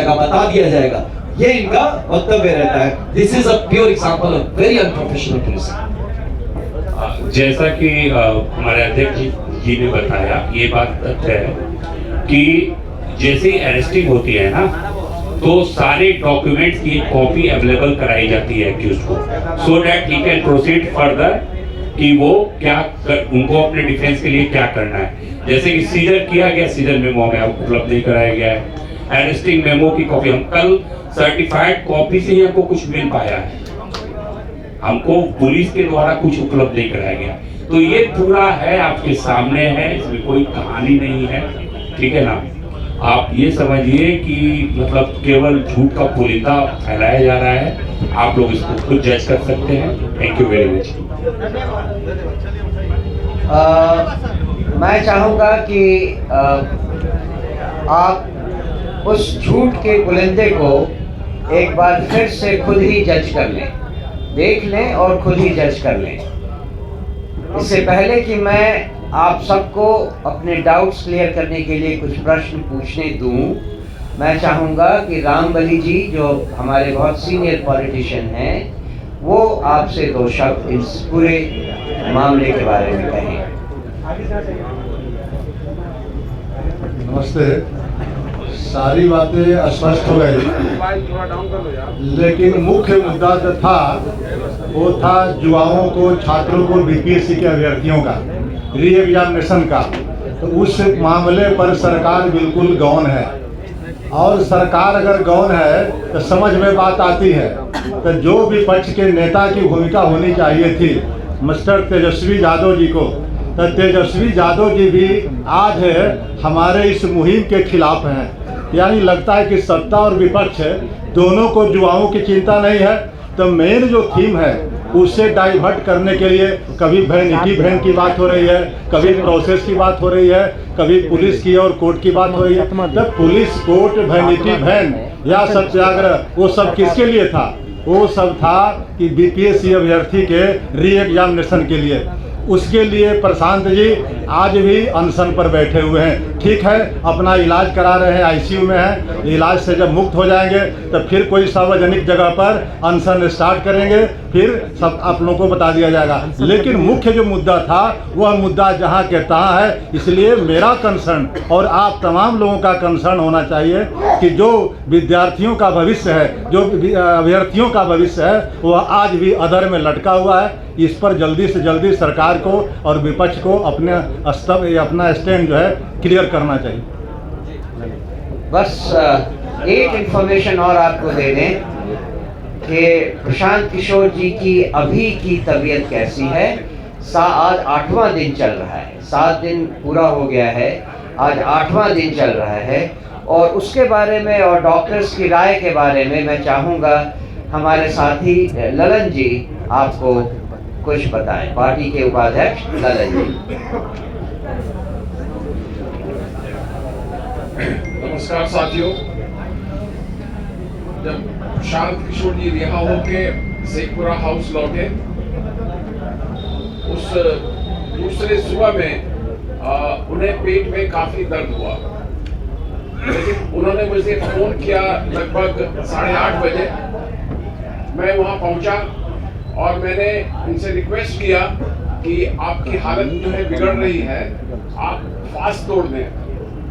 जाएगा। ये इनका वक्तव्य रहता है। This is a pure example of very unprofessional policing. जैसा कि हमारे अध्यक्ष जी ने बताया, ये बात तथ्य है कि जैसे ही अरेस्टिंग होती है ना तो सारे डॉक्यूमेंट्स की कॉपी अवेलेबल कराई जाती है एक्यूज्ड को, so that he can proceed further कि वो उनको अपने डिफेंस के लिए क्या करना है। जैसे कि सीजर किया गया, सीजर मेमो में उपलब्ध नहीं कराया गया है। अरेस्टिंग मेमो की कॉपी हम कल सर्टिफाइड कॉपी से ही हमको कुछ मिल पाया है, ठीक है। तो ये सारी चीजें हैं, आप लोग चाहें तो ये इसका ये ओरिजिनल का हमको पुलिस के द्वारा कुछ उपलब्ध नहीं कराया गया। तो ये पूरा है, आपके सामने है, इसमें कोई कहानी नहीं है, ठीक है ना। आप ये समझिए कि मतलब केवल झूठ का पुलिंदा फैलाया जा रहा है, आप लोग इसको खुद जज कर सकते हैं। Thank you very much. मैं चाहूँगा कि आप उस झूठ के पुलिंदे को एक बार फिर से खुद ही जज कर लें, देख लें और खुद ही जज कर लें। इससे पहले कि मैं आप सबको अपने डाउट्स क्लियर करने के लिए कुछ प्रश्न पूछने दूं, मैं चाहूँगा कि रामबली जी जो हमारे बहुत सीनियर पॉलिटिशियन हैं, वो आपसे दो शब्द इस पूरे मामले के बारे में कहें। नमस्ते। सारी बातें स्पष्ट हो गई, लेकिन मुख्य मुद्दा जो था वो था युवाओं को, छात्रों को, बीपीएससी के अभ्यर्थियों का री एग्जामिनेशन का। तो उस मामले पर सरकार बिल्कुल गौन है, और सरकार अगर गौन है तो समझ में बात आती है। तो जो विपक्ष के नेता की भूमिका होनी चाहिए थी मिस्टर तेजस्वी यादव जी को, तो तेजस्वी यादव जी भी आज हमारे इस मुहिम के खिलाफ हैं। यानी लगता है कि सत्ता और विपक्ष दोनों को युवाओं की चिंता नहीं है। तो मेन जो थीम है उससे डाइवर्ट करने के लिए कभी वैनिटी वैन की बात हो रही है, कभी प्रोसेस की बात हो रही है, कभी पुलिस की और कोर्ट की बात हो रही है। तब पुलिस, कोर्ट, वैनिटी वैन या सत्याग्रह, वो सब किसके लिए था? वो सब था कि बीपीएससी अभ्यर्थी के री एग्जामिनेशन के लिए। उसके लिए प्रशांत जी आज भी अनशन पर बैठे हुए हैं। ठीक है, अपना इलाज करा रहे हैं, आईसीयू में हैं। इलाज से जब मुक्त हो जाएंगे तो फिर कोई सार्वजनिक जगह पर अनशन स्टार्ट करेंगे, फिर सब आप लोगों को बता दिया जाएगा। लेकिन मुख्य जो मुद्दा था वह मुद्दा जहाँ के तहाँ है। इसलिए मेरा कंसर्न और आप तमाम लोगों का कंसर्न होना चाहिए कि जो विद्यार्थियों का भविष्य है, जो अभ्यर्थियों का भविष्य है, वह आज भी अधर में लटका हुआ है। इस पर जल्दी से जल्दी सरकार को और विपक्ष को अपना स्टैंड जो है क्लियर करना चाहिए। बस एक इंफॉर्मेशन और आपको दे दें कि प्रशांत किशोर जी की अभी की तबीयत कैसी है। आज 8वां दिन चल रहा है, 7 दिन पूरा हो गया है, आज 8वां दिन चल रहा है। और उसके बारे में और डॉक्टर्स की राय के बारे में मैं चाहूँगा हमारे साथी ललन जी आपको कुछ बताएं। पार्टी के उपाध्यक्ष ललन जी। नमस्कार साथियों। जब प्रशांत किशोर जी रिहा होके शेखपुरा हाउस लौटे, उस दूसरे सुबह में उन्हें पेट में काफी दर्द हुआ, लेकिन उन्होंने मुझे फोन किया लगभग 8:30 बजे। मैं वहां पहुंचा और मैंने उनसे रिक्वेस्ट किया कि आपकी हालत जो है बिगड़ रही है, आप फास्ट तोड़ दें।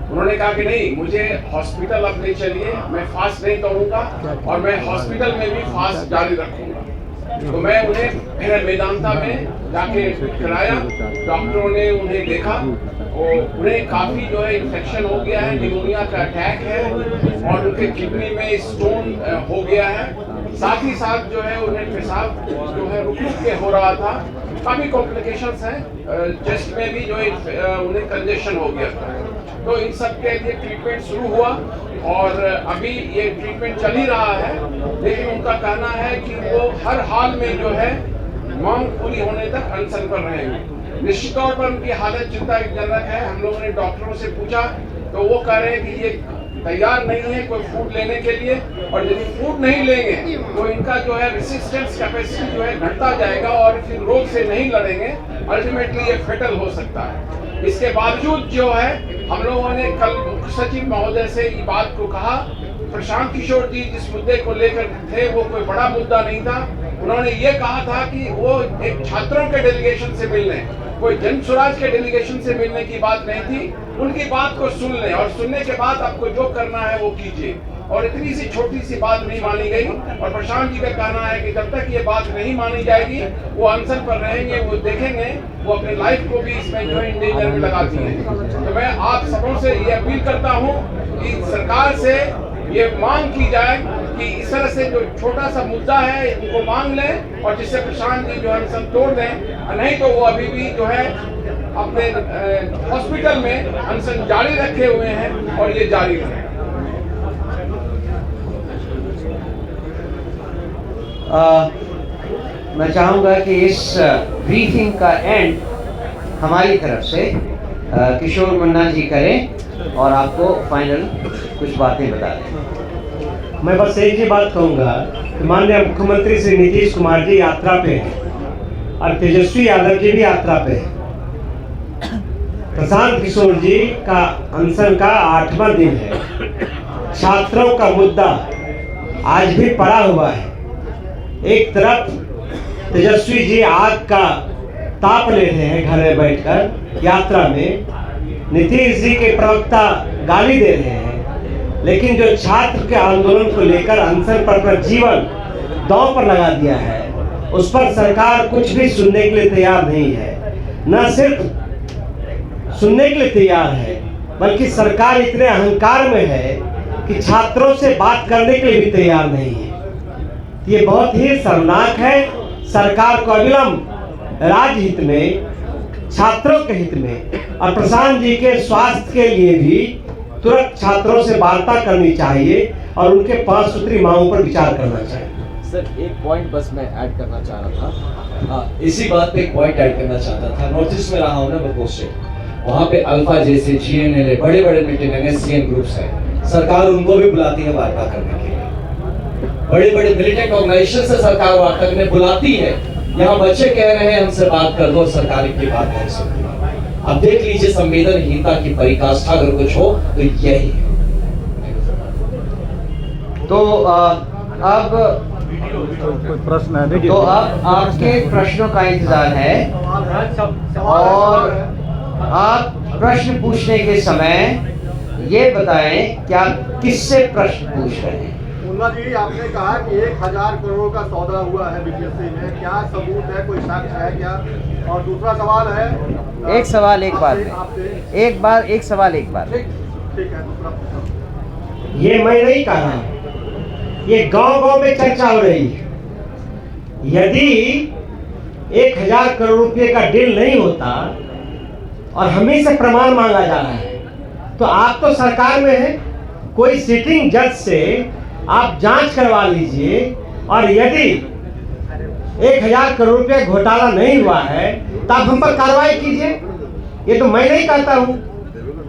उन्होंने कहा कि नहीं, मुझे हॉस्पिटल अब ले चलिए, मैं फास्ट नहीं तोड़ूंगा और मैं हॉस्पिटल में भी फास्ट जारी रखूंगा। तो मैं उन्हें फिर मेदांता में जाके कराया। डॉक्टरों ने उन्हें देखा और उन्हें काफ़ी जो है इन्फेक्शन हो गया है, निमोनिया का अटैक है और उनके किडनी में स्टोन हो गया है। साथ ही साथ जो है उन्हें पेशाब जो है रुक रुक के हो रहा था। काफ़ी कॉम्प्लिकेशंस हैं, चेस्ट में भी जो है उन्हें कंजेशन हो गया था। तो इन सब के लिए ट्रीटमेंट शुरू हुआ और अभी ये ट्रीटमेंट चल ही रहा है। लेकिन उनका कहना है कि वो हर हाल में जो है मांग पूरी होने तक अनशन पर रहेंगे। निश्चित तौर पर उनकी हालत चिंताजनक है। हम लोगों ने डॉक्टरों से पूछा तो वो कह रहे हैं कि ये तैयार नहीं है कोई फूड लेने के लिए, और यदि फूड नहीं लेंगे तो इनका जो है रेसिस्टेंस कैपेसिटी जो है घटता जाएगा और फिर रोग से नहीं लड़ेंगे, अल्टीमेटली ये फेटल हो सकता है। इसके बावजूद जो है हम लोगों ने कल मुख्य सचिव महोदय से ये बात को कहा। प्रशांत किशोर जी जिस मुद्दे को लेकर थे वो कोई बड़ा मुद्दा नहीं था। उन्होंने ये कहा था कि वो एक छात्रों के डेलीगेशन से मिलने, कोई जन स्वराज के डेलीगेशन से मिलने की बात नहीं थी। उनकी बात को सुन लें और सुनने के बाद आपको जो करना है वो कीजिए। और इतनी सी छोटी सी बात नहीं मानी गई और प्रशांत जी का कहना है कि जब तक ये बात नहीं मानी जाएगी वो अनशन पर रहेंगे, वो देखेंगे, वो अपने लाइफ को भी इसमें जो है डेंजर में लगाती हैं। तो मैं आप सबों से ये अपील करता हूँ कि सरकार से ये मांग की जाए कि इस तरह से से जो छोटा सा मुद्दा है उनको मांग लें और जिससे प्रशांत जी जो अनशन तोड़ दें, नहीं तो वो अभी भी जो है अपने हॉस्पिटल में अनशन जारी रखे हुए हैं और ये जारी रहेगा। मैं चाहूँगा कि इस ब्रीफिंग का एंड हमारी तरफ से किशोर मुन्ना जी करें और आपको फाइनल कुछ बातें बता दें। मैं बस एक ही बात कहूँगा कि माननीय मुख्यमंत्री श्री नीतीश कुमार जी यात्रा पे हैं और तेजस्वी यादव जी भी यात्रा पे हैं। प्रशांत किशोर जी का अनशन का 8वां दिन है। छात्रों का मुद्दा आज भी पड़ा हुआ है। एक तरफ तेजस्वी जी आग का ताप ले रहे हैं घर में बैठकर यात्रा में, नीतीश जी के प्रवक्ता गाली दे रहे हैं, लेकिन जो छात्र के आंदोलन को लेकर अनशन पर अपना जीवन दांव पर लगा दिया है, उस पर सरकार कुछ भी सुनने के लिए तैयार नहीं है। न सिर्फ सुनने के लिए तैयार है, बल्कि सरकार इतने अहंकार में है कि छात्रों से बात करने के लिए भी तैयार नहीं है। ये बहुत ही शर्मनाक है। सरकार को अविलंब राज्य हित में, छात्रों के हित में और प्रशांत जी के स्वास्थ्य के लिए भी तुरंत छात्रों से वार्ता करनी चाहिए और उनके 5 सूत्री मांगों पर विचार करना चाहिए। सर एक पॉइंट बस मैं ऐड करना चाह रहा था, इसी बात पे एक पॉइंट ऐड करना चाहता था। नॉर्थ ईस्ट में रहा हूँ ना मैं पोस्टेड, वहाँ पे अल्फा जैसे GNLA बड़े बड़े मीटिंग NSCN ग्रुप्स हैं, सरकार उनको भी बुलाती है वार्ता करने के लिए। बड़े बड़े मिलिटेंट ऑर्गेनाइजेशन से सरकार वार्ता करने बुलाती है। यहाँ बच्चे कह रहे हैं हमसे बात कर दो, सरकार की बात नहीं सुनती। अब देख लीजिए संवेदनहीनता की पराकाष्ठा अगर कुछ हो तो यही है। तो अब प्रश्न है तो अब आपके प्रश्नों का इंतजार है और आप प्रश्न पूछने के समय ये बताएं कि आप किससे प्रश्न पूछ रहे हैं। मुन्ना जी, आपने कहा कि 1000 करोड़ का सौदा हुआ है बीपीएससी में, क्या सबूत है, कोई साक्ष्य है क्या? और दूसरा सवाल है, एक सवाल एक बार में, एक सवाल एक बार। ठीक है, दूसरा ये मैं नहीं कह रहा, ये गांव-गांव में चर्चा हो रही है। यदि 1000 करोड़ रुपए का डील नहीं होता और हमें से प्रमाण मांगा जा रहा है, तो आप तो सरकार में है, कोई सिटिंग जज से आप जांच करवा लीजिए और यदि 1000 करोड़ रुपए घोटाला नहीं हुआ है तो आप हम पर कार्रवाई कीजिए। ये तो मैं नहीं कहता हूँ,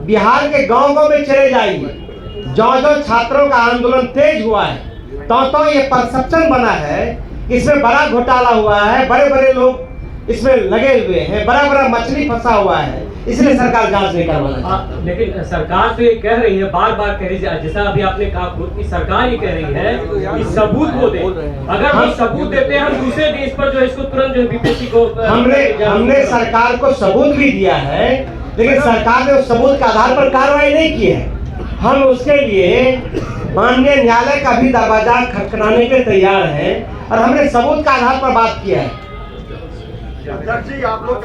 बिहार के गांव-गांव में चले जाइए। जो छात्रों का आंदोलन तेज हुआ है तो ये परसेप्शन बना है इसमें बड़ा घोटाला हुआ है, बड़े बड़े लोग इसमें लगे हुए हैं, बड़ा बड़ा मछली फंसा हुआ है, इसलिए सरकार जांच नहीं करवाना। लेकिन सरकार तो ये कह रही है, बार बार कह रही है, जैसा अभी आपने कहा खुद की सरकार ये कह रही है कि सबूत वो दे। अगर हम सबूत देते हैं, हम दूसरे देश पर जो है इसको तुरंत जो बीपीएससी को हमने सरकार को सबूत भी दिया है, लेकिन सरकार ने उस सबूत के आधार पर कार्रवाई नहीं की है। हम उसके लिए माननीय न्यायालय का भी दरवाजा खटखटाने के तैयार हैं और हमने सबूत के आधार पर बात किया है। अध्यक्ष जी, आप लोग